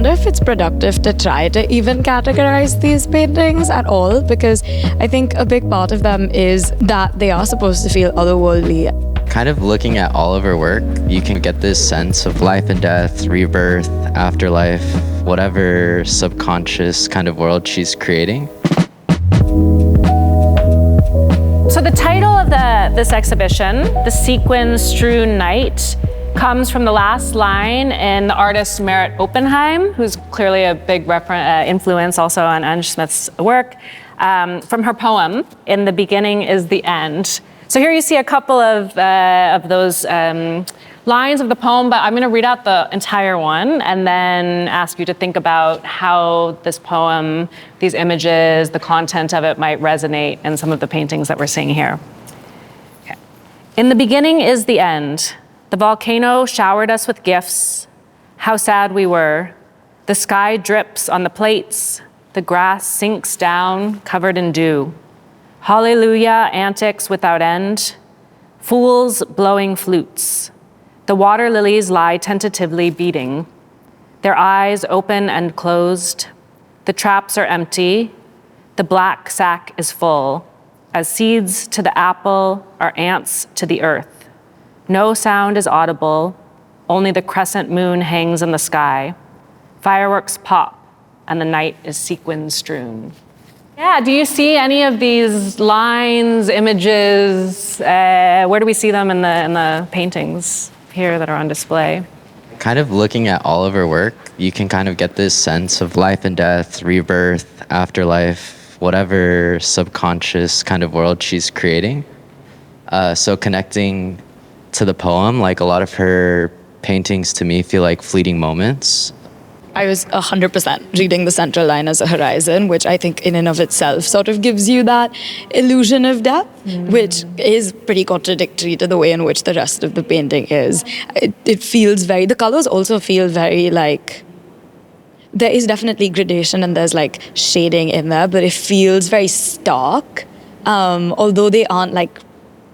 wonder if it's productive to try to even categorize these paintings at all, because I think a big part of them is that they are supposed to feel otherworldly. Kind of looking at all of her work, you can get this sense of life and death, rebirth, afterlife, whatever subconscious kind of world she's creating. So the title of this exhibition, The Sequin-Strewn Night, comes from the last line in the artist Merit Oppenheim, who's clearly a big influence also on Anj Smith's work, from her poem, In the Beginning is the End. So here you see a couple of those lines of the poem, but I'm going to read out the entire one and then ask you to think about how this poem, these images, the content of it might resonate in some of the paintings that we're seeing here. Okay. In the beginning is the end. The volcano showered us with gifts. How sad we were. The sky drips on the plates. The grass sinks down, covered in dew. Hallelujah, antics without end. Fools blowing flutes. The water lilies lie tentatively beating. Their eyes open and closed. The traps are empty. The black sack is full. As seeds to the apple are ants to the earth. No sound is audible. Only the crescent moon hangs in the sky. Fireworks pop, and the night is sequin-strewn. Yeah, do you see any of these lines, images? Where do we see them in the paintings here that are on display? Kind of looking at all of her work, you can kind of get this sense of life and death, rebirth, afterlife, whatever subconscious kind of world she's creating. So connecting to the poem, like a lot of her paintings to me feel like fleeting moments. I was 100% reading the central line as a horizon, which I think in and of itself sort of gives you that illusion of depth, which is pretty contradictory to the way in which the rest of the painting is. It feels the colors also feel very like, there is definitely gradation and there's like shading in there, but it feels very stark, although they aren't like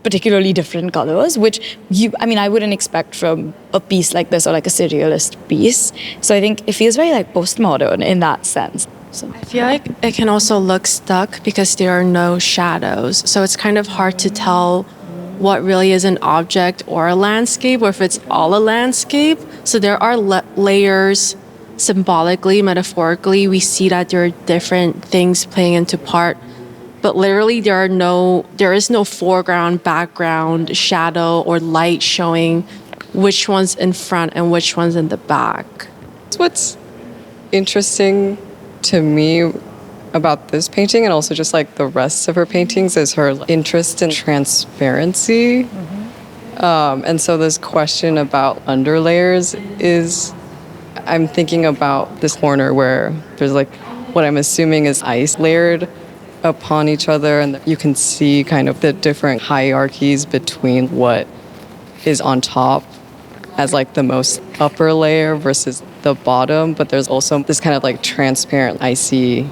particularly different colors, which I wouldn't expect from a piece like this or like a surrealist piece. So I think it feels very like postmodern in that sense. So I feel like it can also look stuck because there are no shadows. So it's kind of hard to tell what really is an object or a landscape, or if it's all a landscape. So there are layers symbolically, metaphorically. We see that there are different things playing into part. But literally there is no foreground, background, shadow, or light showing which one's in front and which one's in the back. What's interesting to me about this painting, and also just like the rest of her paintings, is her interest in transparency. And so this question about underlayers is, I'm thinking about this corner where there's like what I'm assuming is ice layered upon each other, and you can see kind of the different hierarchies between what is on top as like the most upper layer versus the bottom, but there's also this kind of like transparent icy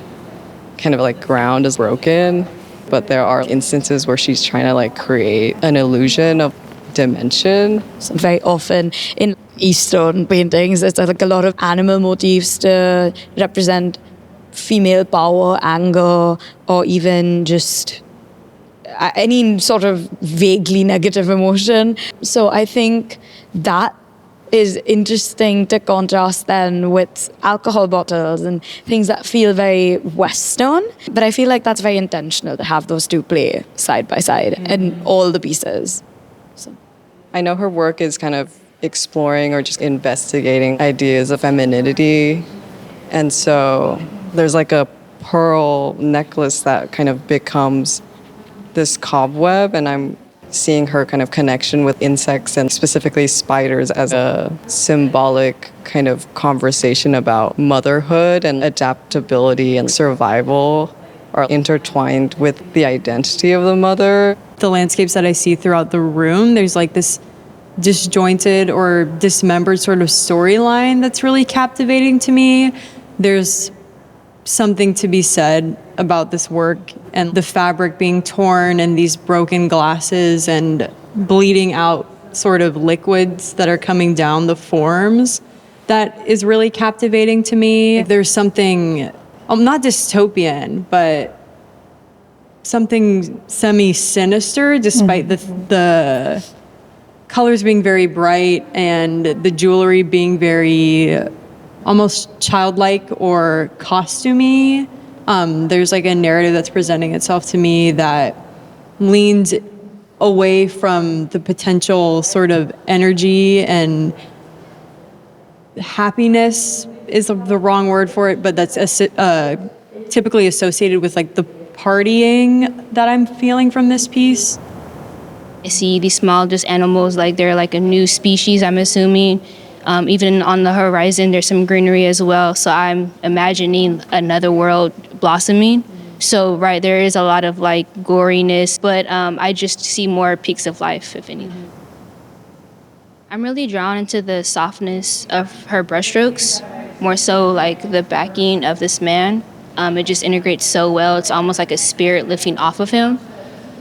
kind of like ground is broken, but there are instances where she's trying to like create an illusion of dimension. So very often in Eastern paintings, it's like a lot of animal motifs to represent female power, anger, or even just any sort of vaguely negative emotion. So I think that is interesting to contrast then with alcohol bottles and things that feel very Western. But I feel like that's very intentional to have those two play side by side in all the pieces. So I know her work is kind of exploring or just investigating ideas of femininity. And so there's like a pearl necklace that kind of becomes this cobweb, and I'm seeing her kind of connection with insects and specifically spiders as a symbolic kind of conversation about motherhood and adaptability and survival are intertwined with the identity of the mother. The landscapes that I see throughout the room, there's like this disjointed or dismembered sort of storyline that's really captivating to me. There's something to be said about this work and the fabric being torn and these broken glasses and bleeding out sort of liquids that are coming down the forms. that is really captivating to me. There's something, not dystopian, but something semi-sinister, despite the colors being very bright and the jewelry being very almost childlike or costumey. There's like a narrative that's presenting itself to me that leans away from the potential sort of energy and happiness is the wrong word for it, but that's typically associated with like the partying that I'm feeling from this piece. I see these small just animals like they're like a new species, I'm assuming. Even on the horizon, there's some greenery as well. So I'm imagining another world blossoming. So, right, there is a lot of like goriness, but I just see more peaks of life, if anything. I'm really drawn into the softness of her brushstrokes, more so like the backing of this man. It just integrates so well. It's almost like a spirit lifting off of him.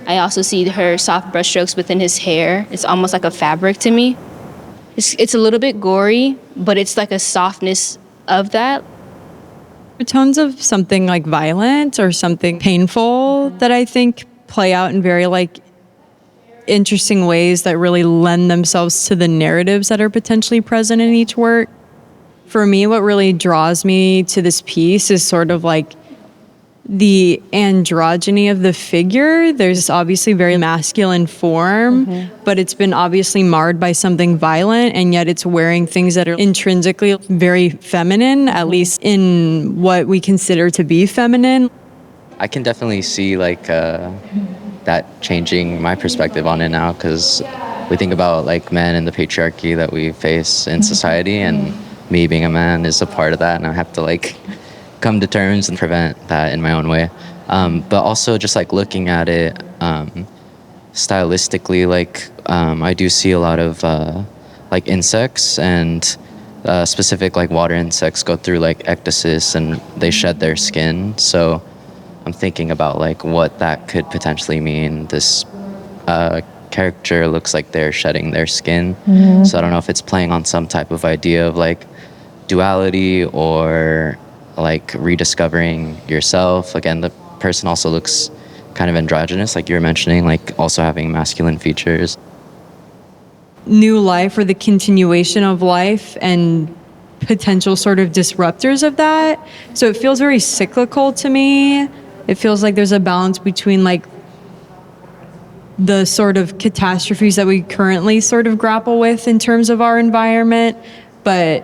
I also see her soft brushstrokes within his hair. It's almost like a fabric to me. It's a little bit gory, but it's like a softness of that. Tones of something like violent or something painful that I think play out in very like interesting ways that really lend themselves to the narratives that are potentially present in each work. For me, what really draws me to this piece is sort of like the androgyny of the figure. There's obviously very masculine form, but it's been obviously marred by something violent, and yet it's wearing things that are intrinsically very feminine, at least in what we consider to be feminine. I can definitely see like that changing my perspective on it now, because we think about like men and the patriarchy that we face in society, and me being a man is a part of that, and I have to like come to terms and prevent that in my own way. But also just like looking at it stylistically, like I do see a lot of like insects, and specific like water insects go through like ecdysis and they shed their skin. So I'm thinking about like what that could potentially mean. This character looks like they're shedding their skin. So I don't know if it's playing on some type of idea of like duality or like rediscovering yourself. Again, the person also looks kind of androgynous, like you were mentioning, like also having masculine features. New life or the continuation of life and potential sort of disruptors of that. So it feels very cyclical to me. It feels like there's a balance between like the sort of catastrophes that we currently sort of grapple with in terms of our environment, but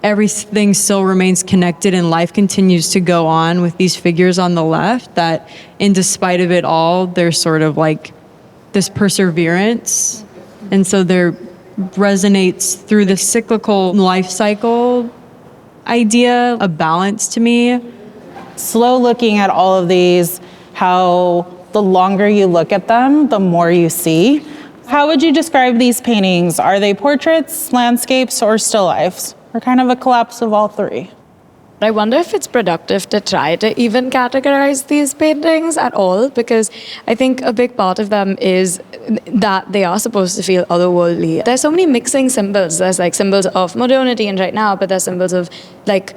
everything still remains connected and life continues to go on with these figures on the left, that in despite of it all, there's sort of like this perseverance. And so there resonates through the cyclical life cycle idea, a balance to me. Slow looking at all of these, how the longer you look at them, the more you see. How would you describe these paintings? Are they portraits, landscapes, or still lifes? Or kind of a collapse of all three? I wonder if it's productive to try to even categorize these paintings at all, because I think a big part of them is that they are supposed to feel otherworldly. There's so many mixing symbols. There's like symbols of modernity and right now, but there's symbols of like,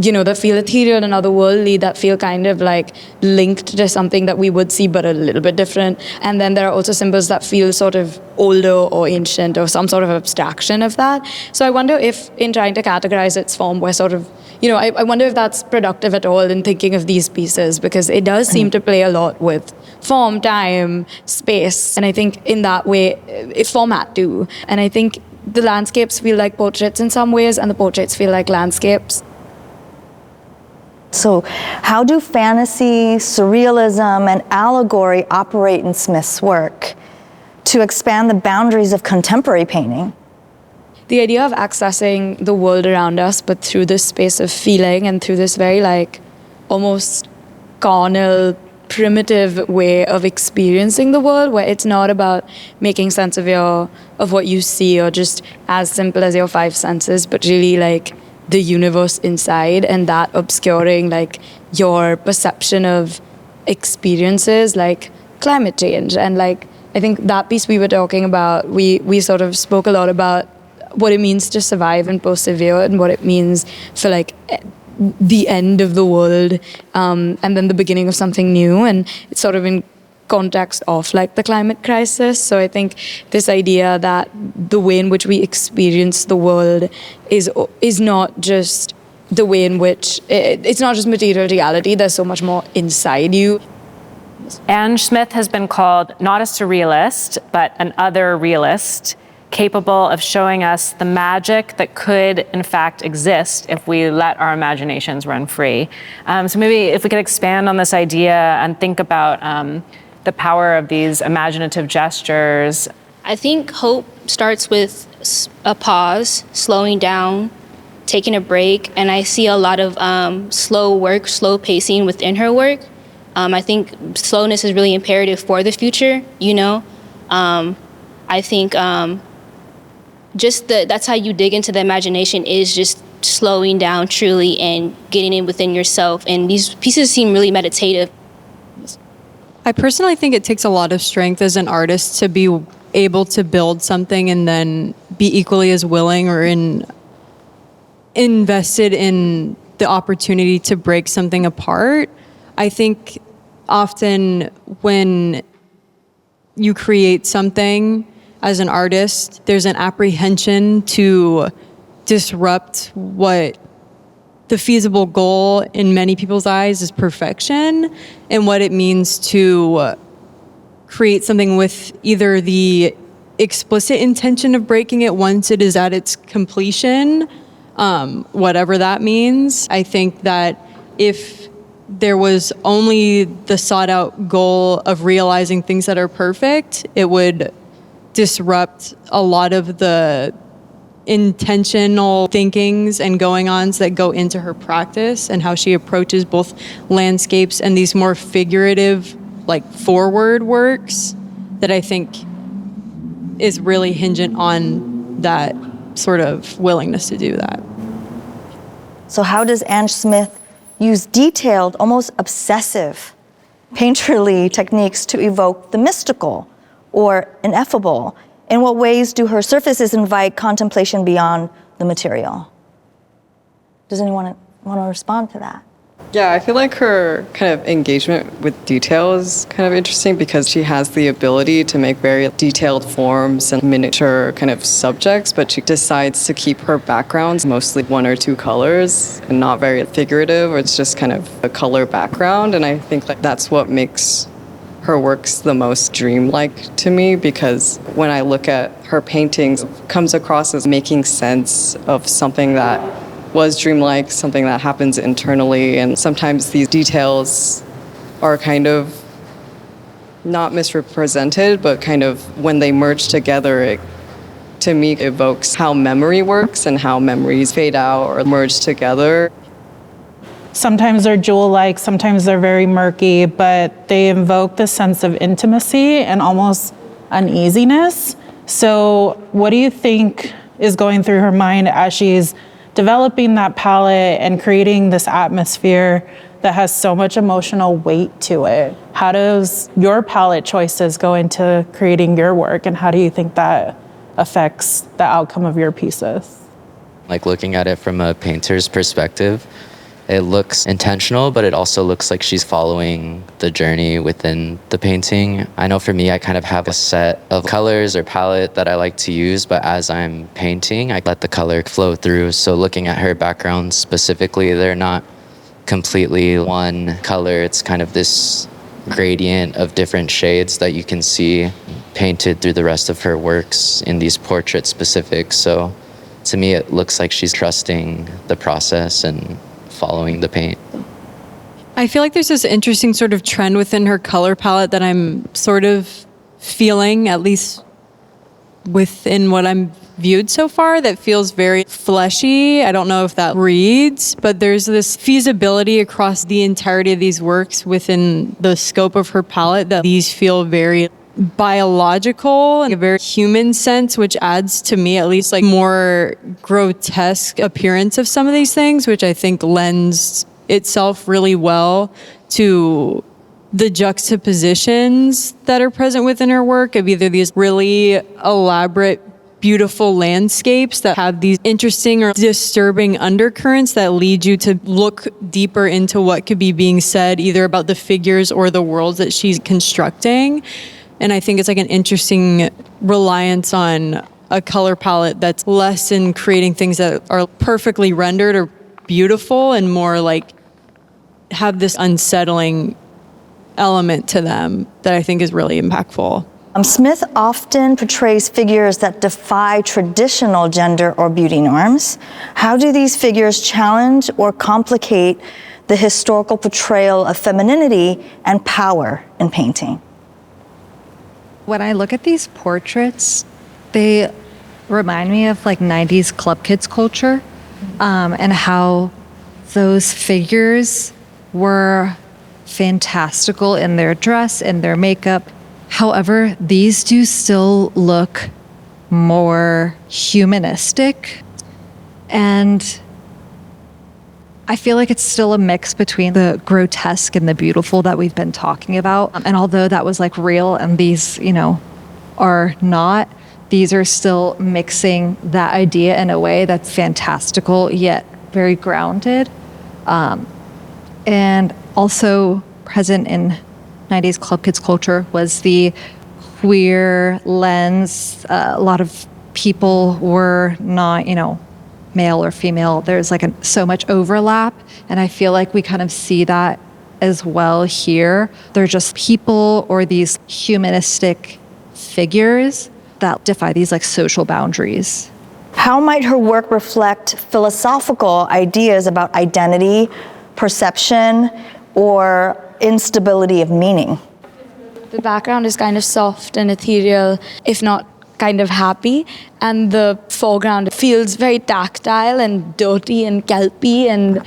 you know, that feel ethereal and otherworldly, that feel kind of like linked to something that we would see but a little bit different. And then there are also symbols that feel sort of older or ancient or some sort of abstraction of that. So I wonder if in trying to categorize its form, we're sort of, you know, I wonder if that's productive at all in thinking of these pieces, because it does seem to play a lot with form, time, space. And I think in that way, it's format too. And I think the landscapes feel like portraits in some ways, and the portraits feel like landscapes. So how do fantasy, surrealism, and allegory operate in Smith's work to expand the boundaries of contemporary painting? The idea of accessing the world around us, but through this space of feeling and through this very like almost carnal, primitive way of experiencing the world, where it's not about making sense of what you see or just as simple as your five senses, but really like the universe inside, and that obscuring like your perception of experiences like climate change. And like I think that piece we were talking about, we sort of spoke a lot about what it means to survive and persevere, and what it means for like the end of the world, and then the beginning of something new. And it's sort of in context of like the climate crisis. So I think this idea that the way in which we experience the world is not just the way in which it's not just material reality. There's so much more inside you. Anj Smith has been called not a surrealist, but an other realist, capable of showing us the magic that could, in fact, exist if we let our imaginations run free. So maybe if we could expand on this idea and think about the power of these imaginative gestures. I think hope starts with a pause, slowing down, taking a break, and I see a lot of slow work, slow pacing within her work. I think slowness is really imperative for the future, you know? I think that's how you dig into the imagination, is just slowing down truly and getting in within yourself. And these pieces seem really meditative. I personally think it takes a lot of strength as an artist to be able to build something and then be equally as willing or invested in the opportunity to break something apart. I think often when you create something as an artist, there's an apprehension to disrupt what the feasible in many people's eyes is perfection, and what it means to create something with either the explicit intention of breaking it once it is at its completion, whatever that means. I think that if there was only the sought out goal of realizing things that are perfect, it would disrupt a lot of the intentional thinkings and going-ons that go into her practice and how she approaches both landscapes and these more figurative, like forward works that I think is really hingent on that sort of willingness to do that. So how does Anj Smith use detailed, almost obsessive, painterly techniques to evoke the mystical or ineffable? In what ways do her surfaces invite contemplation beyond the material? Does anyone want to respond to that? Yeah, I feel like her kind of engagement with detail is kind of interesting because she has the ability to make very detailed forms and miniature kind of subjects, but she decides to keep her backgrounds mostly one or two colors and not very figurative, or it's just kind of a color background. And I think like that's what makes her works the most dreamlike to me, because when I look at her paintings, it comes across as making sense of something that was dreamlike, something that happens internally. And sometimes these details are kind of not misrepresented, but kind of when they merge together, it, to me, evokes how memory works and how memories fade out or merge together. Sometimes they're jewel-like, sometimes they're very murky, but they invoke the sense of intimacy and almost uneasiness. So what do you think is going through her mind as she's developing that palette and creating this atmosphere that has so much emotional weight to it? How does your palette choices go into creating your work, and how do you think that affects the outcome of your pieces? Like looking at it from a painter's perspective, it looks intentional, but it also looks like she's following the journey within the painting. I know for me, I kind of have a set of colors or palette that I like to use, but as I'm painting, I let the color flow through. So looking at her background specifically, they're not completely one color. It's kind of this gradient of different shades that you can see painted through the rest of her works in these portrait specifics. So to me, it looks like she's trusting the process and following the paint. I feel like there's this interesting sort of trend within her color palette that I'm sort of feeling, at least within what I'm viewed so far, that feels very fleshy. I don't know if that reads, but there's this feasibility across the entirety of these works within the scope of her palette that these feel very biological and a very human sense, which adds to me at least like more grotesque appearance of some of these things, which I think lends itself really well to the juxtapositions that are present within her work of either these really elaborate beautiful landscapes that have these interesting or disturbing undercurrents that lead you to look deeper into what could be being said either about the figures or the worlds that she's constructing. And I think it's like an interesting reliance on a color palette that's less in creating things that are perfectly rendered or beautiful and more like have this unsettling element to them that I think is really impactful. Smith often portrays figures that defy traditional gender or beauty norms. How do these figures challenge or complicate the historical portrayal of femininity and power in painting? When I look at these portraits, they remind me of like 90s club kids culture, and how those figures were fantastical in their dress and their makeup. However, these do still look more humanistic, and I feel like it's still a mix between the grotesque and the beautiful that we've been talking about. And although that was like real and these, are not, these are still mixing that idea in a way that's fantastical yet very grounded. And also present in 90s club kids culture was the queer lens. A lot of people were not, male or female. There's like so much overlap, and I feel like we kind of see that as well here. They're just people or these humanistic figures that defy these like social boundaries. How might her work reflect philosophical ideas about identity, perception, or instability of meaning? The background is kind of soft and ethereal, if not kind of happy, and the foreground feels very tactile and dirty and kelpy and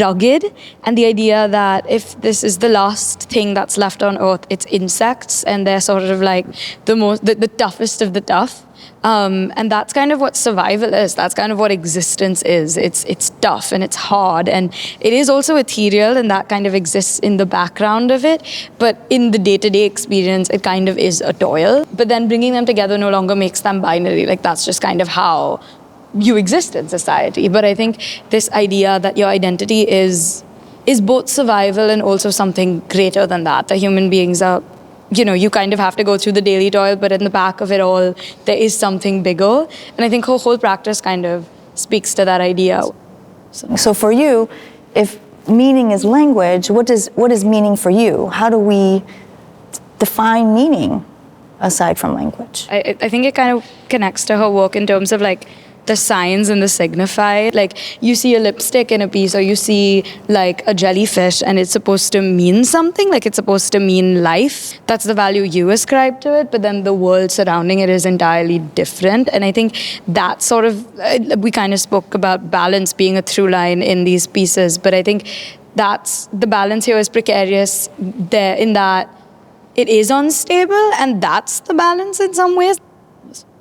rugged. And the idea that if this is the last thing that's left on Earth, it's insects, and they're sort of like the toughest of the tough. And that's kind of what survival is. That's kind of what existence is. It's tough and it's hard, and it is also ethereal, and that kind of exists in the background of it. But in the day-to-day experience, it kind of is a toil. But then bringing them together no longer makes them binary. Like, that's just kind of how you exist in society. But I think this idea that your identity is both survival and also something greater than that. The human beings are, you kind of have to go through the daily toil, but in the back of it all, there is something bigger. And I think her whole practice kind of speaks to that idea. So for you, if meaning is language, what is meaning for you? How do we define meaning aside from language? I think it kind of connects to her work in terms of like the signs and the signify. Like, you see a lipstick in a piece, or you see like a jellyfish, and it's supposed to mean something, like it's supposed to mean life. That's the value you ascribe to it, but then the world surrounding it is entirely different. And I think that sort of, we kind of spoke about balance being a through line in these pieces, but I think that's, the balance here is precarious there in that it is unstable, and that's the balance in some ways.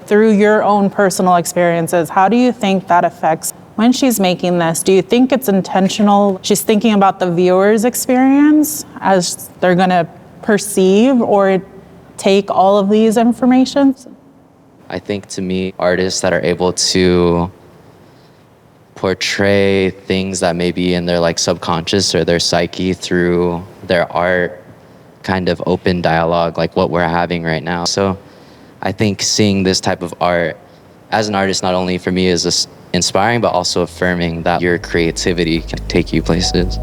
Through your own personal experiences, how do you think that affects when she's making this? Do you think it's intentional? She's thinking about the viewer's experience as they're going to perceive or take all of these information? I think, to me, artists that are able to portray things that may be in their like subconscious or their psyche through their art, kind of open dialogue like what we're having right now. So I think seeing this type of art as an artist, not only for me is inspiring, but also affirming that your creativity can take you places.